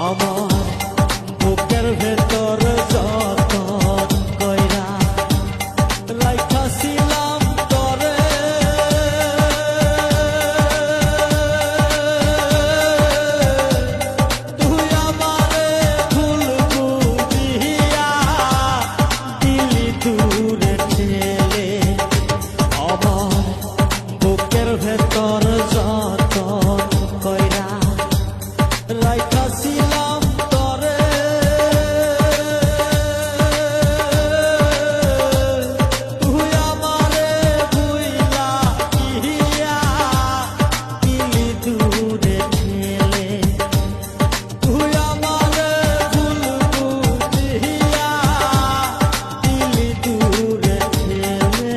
আমার বুকের ভেতর যতন কইরা রাইখাছিলাম তরে, তুই আমারে ভুল বুঝিয়া দিলি দূরে ঠেলে। আমার বুকের ভেতর যতন কইরা রাইখাছিলাম তরে, তুই আমারে ভুইলা গিয়া দিলি দূরে ঠেলে। তুই আমারে ভুল বুঝিয়া দিলি দূরে ঠেলে।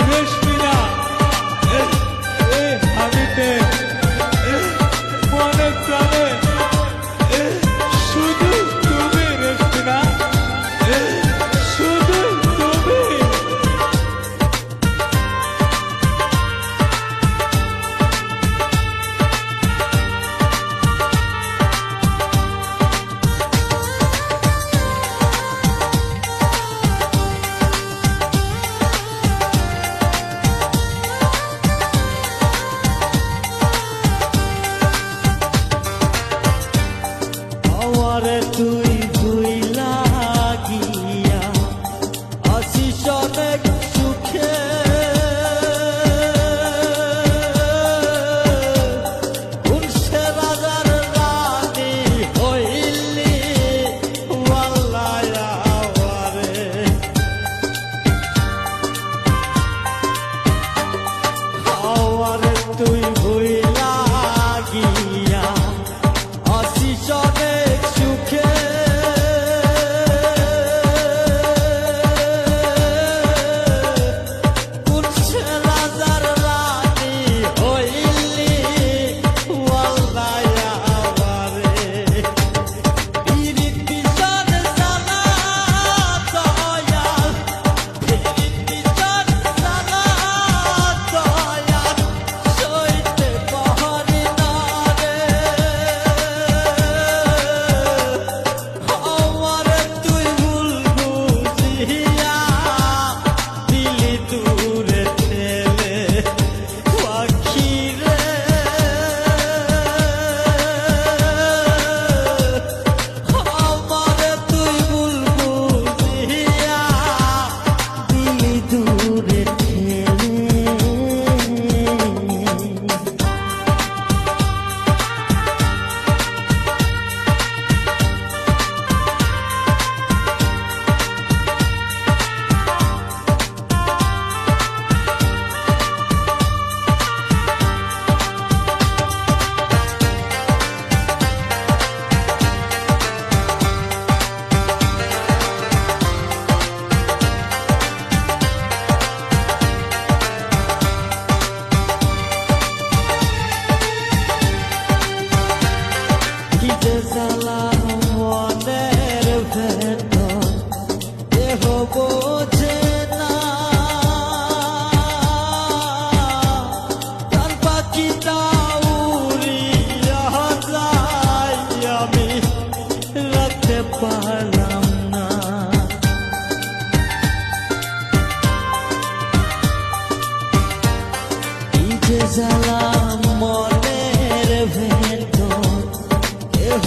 রেশমিনা হানিতে মনে প্রাণে শুধু তুমি রেশমিনা, শুধু তুমি। আমারে তুই ভুইলা গিয়া আসিস অনেক সুখে, কোন সে রাজার রানী হইলি ওয়াল্লাহ আমারে। আমারে তুই ভুইলা গিয়া আসিস অনেক সুখে, কোন সে রাজার রানী হইলি ওয়াল্লাহ আমারে। পীড়িত বিষণ জ্বালা দয়াল, পীড়িত বিষণ জ্বালা দয়াল, সইতে পারি না রে। আমারে তুই ভুল বুঝিয়া দিলি দূরে ঠেলে। পাখি রে আমারে তুই ভুল বুঝিয়া দিলি দূরে ঠেলে। কি যে জ্বালা মনের ভেতর দেহ বোঝে না, প্রাণ পাখিটা উড়িয়া যায় আমি রাখতে পারলাম না। কি যে জ্বালা মনের ভেতর দেহ